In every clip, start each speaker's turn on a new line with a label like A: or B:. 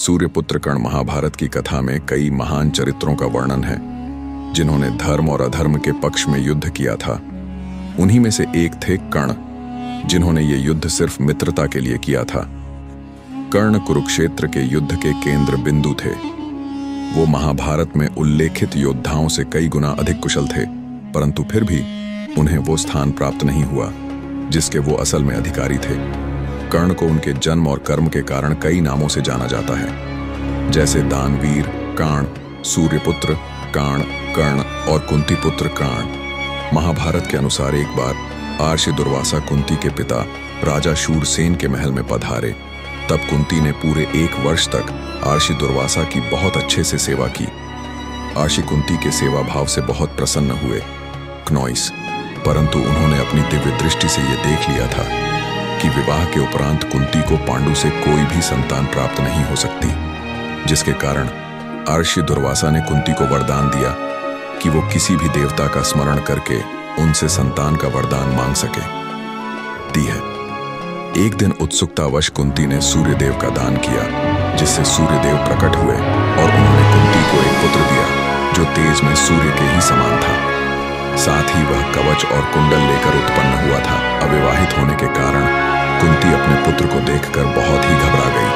A: सूर्यपुत्र कर्ण महाभारत की कथा में कई महान चरित्रों का वर्णन है जिन्होंने धर्म और अधर्म के पक्ष में युद्ध किया था। उन्हीं में से एक थे कर्ण, जिन्होंने ये युद्ध सिर्फ मित्रता के लिए किया था। कर्ण कुरुक्षेत्र के युद्ध के केंद्र बिंदु थे। वो महाभारत में उल्लेखित योद्धाओं से कई गुना अधिक कुशल थे, परंतु फिर भी उन्हें वो स्थान प्राप्त नहीं हुआ जिसके वो असल में अधिकारी थे। कर्ण को उनके जन्म और कर्म के कारण कई नामों से जाना जाता है, जैसे दानवीर काण, सूर्यपुत्र काण, कर्ण और कुंती पुत्र काण। महाभारत के अनुसार एक बार आर्षि दुर्वासा कुंती के पिता राजा शूरसेन के महल में पधारे। तब कुंती ने पूरे 1 वर्ष तक आर्षि दुर्वासा की बहुत अच्छे से सेवा की। आर्षि कुंती के सेवा भाव से बहुत प्रसन्न हुए क्नॉइस, परंतु उन्होंने अपनी दिव्य दृष्टि से यह देख लिया था कि विवाह के उपरांत कुंती को पांडु से कोई भी संतान प्राप्त नहीं हो सकती, जिसके कारण आर्षि दुर्वासा ने कुंती को वरदान दिया कि वो किसी भी देवता का स्मरण करके उनसे संतान का वरदान मांग सके। दी है। एक दिन उत्सुकतावश कुंती ने सूर्यदेव का दान किया, जिससे सूर्यदेव प्रकट हुए और उन्होंने कुंती को एक पुत्र दिया जो तेज में सूर्य के ही समान था। साथ ही वह कवच और कुंडल लेकर उत्पन्न हुआ था। अविवाहित होने के कारण कुंती अपने पुत्र को देखकर बहुत ही घबरा गई।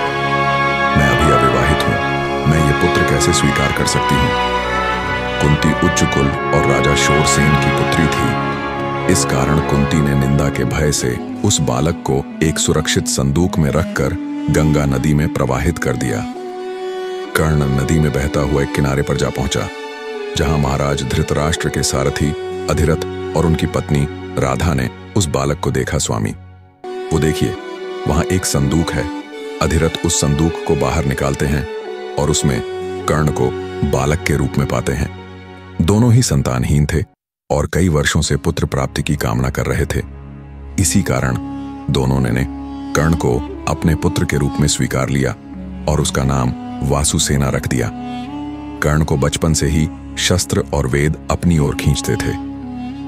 A: मैं अभी अविवाहित हूँ, मैं ये पुत्र कैसे स्वीकार कर सकती हूँ? कुंती उच्च कुल और राजा शूरसेन की पुत्री थी। इस कारण कुंती ने निंदा के भय से उस बालक को एक सुरक्षित संदूक में रखकर गंगा नदी में प्रवाहित कर दिया। कर्ण नदी में बहता हुआ एक किनारे पर जा पहुंचा, जहां महाराज धृतराष्ट्र के सारथी अधिरथ और उनकी पत्नी राधा ने उस बालक को देखा। स्वामी, वो देखिए, वहां एक संदूक है। अधिरथ उस संदूक को बाहर निकालते हैं और उसमें कर्ण को बालक के रूप में पाते हैं। दोनों ही संतानहीन थे और कई वर्षों से पुत्र प्राप्ति की कामना कर रहे थे। इसी कारण दोनों ने कर्ण को अपने पुत्र के रूप में स्वीकार लिया और उसका नाम वासुसेना रख दिया। कर्ण को बचपन से ही शस्त्र और वेद अपनी ओर खींचते थे,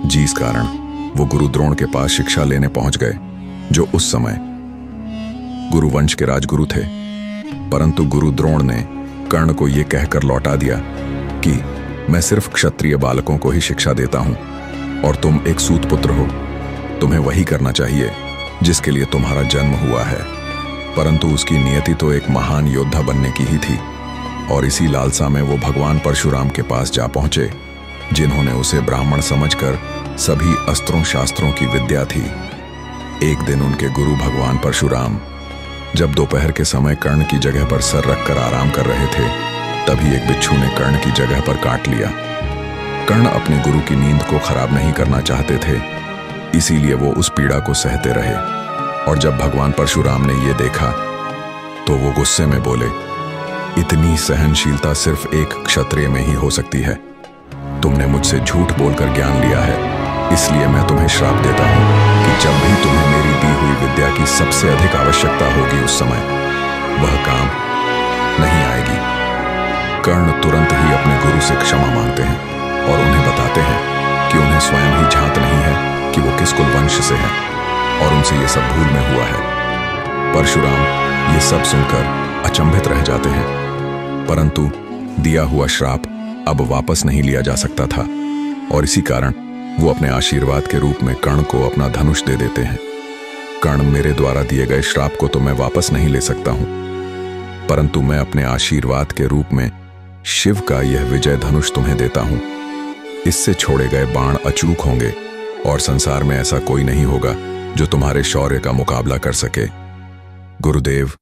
A: जिस कारण वो गुरु द्रोण के पास शिक्षा लेने पहुंच गए, जो उस समय गुरुवंश के राजगुरु थे। परंतु गुरु द्रोण ने कर्ण को यह कहकर लौटा दिया कि मैं सिर्फ क्षत्रिय बालकों को ही शिक्षा देता हूं और तुम एक सूत पुत्र हो, तुम्हें वही करना चाहिए जिसके लिए तुम्हारा जन्म हुआ है। परंतु उसकी नियति तो एक महान योद्धा बनने की ही थी और इसी लालसा में वो भगवान परशुराम के पास जा पहुंचे, जिन्होंने उसे ब्राह्मण समझकर सभी अस्त्रों शास्त्रों की विद्या थी। एक दिन उनके गुरु भगवान परशुराम जब दोपहर के समय कर्ण की जगह पर सर रखकर आराम कर रहे थे, तभी एक बिच्छू ने कर्ण की जगह पर काट लिया। कर्ण अपने गुरु की नींद को खराब नहीं करना चाहते थे, इसीलिए वो उस पीड़ा को सहते रहे। और जब भगवान परशुराम ने ये देखा तो वो गुस्से में बोले, इतनी सहनशीलता सिर्फ एक क्षत्रिय में ही हो सकती है। तुमने मुझसे झूठ बोलकर ज्ञान लिया है, इसलिए मैं तुम्हें श्राप देता हूं कि जब भी तुम्हें मेरी दी हुई विद्या की सबसे अधिक आवश्यकता होगी, उस समय वह काम नहीं आएगी। कर्ण तुरंत ही अपने गुरु से क्षमा मांगते हैं और उन्हें बताते हैं कि उन्हें स्वयं ही झांत नहीं है कि वो किस कुल वंश से है और उनसे ये सब भूल में हुआ है। परशुराम ये सब सुनकर अचंभित रह जाते हैं, परंतु दिया हुआ श्राप अब वापस नहीं लिया जा सकता था और इसी कारण वो अपने आशीर्वाद के रूप में कर्ण को अपना धनुष दे देते हैं। कर्ण, मेरे द्वारा दिए गए श्राप को तो मैं वापस नहीं ले सकता हूं, परंतु मैं अपने आशीर्वाद के रूप में शिव का यह विजय धनुष तुम्हें देता हूं। इससे छोड़े गए बाण अचूक होंगे और संसार में ऐसा कोई नहीं होगा जो तुम्हारे शौर्य का मुकाबला कर सके। गुरुदेव,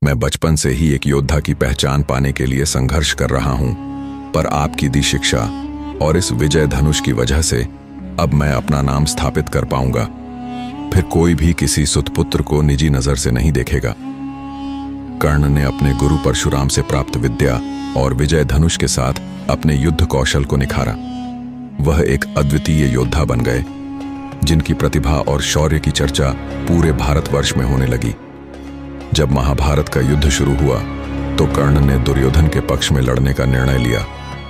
A: मैं बचपन से ही एक योद्धा की पहचान पाने के लिए संघर्ष कर रहा हूं, पर आपकी दी शिक्षा और इस विजय धनुष की वजह से अब मैं अपना नाम स्थापित कर पाऊंगा। फिर कोई भी किसी सुतपुत्र को निजी नजर से नहीं देखेगा। कर्ण ने अपने गुरु परशुराम से प्राप्त विद्या और विजय धनुष के साथ अपने युद्ध कौशल को निखारा। वह एक अद्वितीय योद्धा बन गए, जिनकी प्रतिभा और शौर्य की चर्चा पूरे भारतवर्ष में होने लगी। जब महाभारत का युद्ध शुरू हुआ तो कर्ण ने दुर्योधन के पक्ष में लड़ने का निर्णय लिया,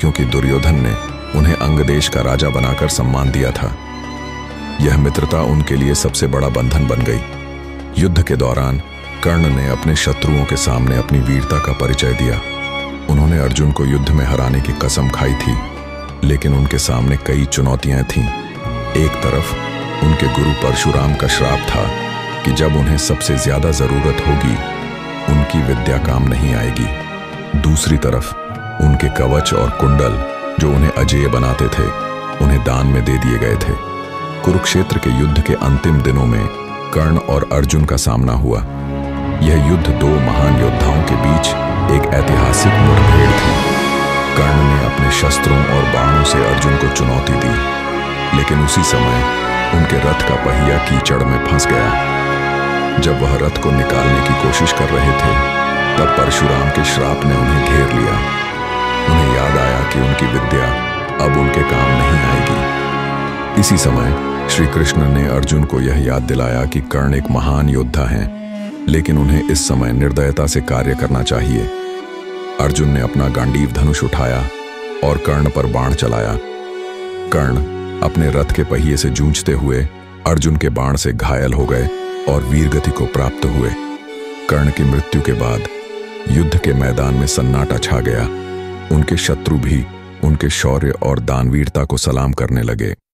A: क्योंकि दुर्योधन ने उन्हें अंग देश का राजा बनाकर सम्मान दिया था। यह मित्रता उनके लिए सबसे बड़ा बंधन बन गई। युद्ध के दौरान कर्ण ने अपने शत्रुओं के सामने अपनी वीरता का परिचय दिया। उन्होंने अर्जुन को युद्ध में हराने की कसम खाई थी, लेकिन उनके सामने कई चुनौतियां थीं। एक तरफ उनके गुरु परशुराम का श्राप था कि जब उन्हें सबसे ज्यादा जरूरत होगी उनकी विद्या काम नहीं आएगी। दूसरी तरफ उनके कवच और कुंडल जो उन्हें अजेय बनाते थे, उन्हें दान में दे दिए गए थे। कुरुक्षेत्र के युद्ध के अंतिम दिनों में कर्ण और अर्जुन का सामना हुआ। यह युद्ध दो महान योद्धाओं के बीच एक ऐतिहासिक मुठभेड़ थी। कर्ण ने अपने शस्त्रों और बाणों से अर्जुन को चुनौती दी, लेकिन उसी समय उनके रथ का पहिया कीचड़ में फंस गया। जब वह रथ को निकालने की कोशिश कर रहे थे, तब परशुराम के श्राप ने उन्हें घेर लिया। उन्हें याद आया कि उनकी विद्या अब उनके काम नहीं आएगी। इसी समय श्री कृष्ण ने अर्जुन को यह याद दिलाया कि कर्ण एक महान योद्धा हैं, लेकिन उन्हें इस समय निर्दयता से कार्य करना चाहिए। अर्जुन ने अपना गांडीव धनुष उठाया और कर्ण पर बाण चलाया। कर्ण अपने रथ के पहिए से जूझते हुए अर्जुन के बाण से घायल हो गए और वीरगति को प्राप्त हुए। कर्ण की मृत्यु के बाद युद्ध के मैदान में सन्नाटा छा गया। उनके शत्रु भी उनके शौर्य और दानवीरता को सलाम करने लगे।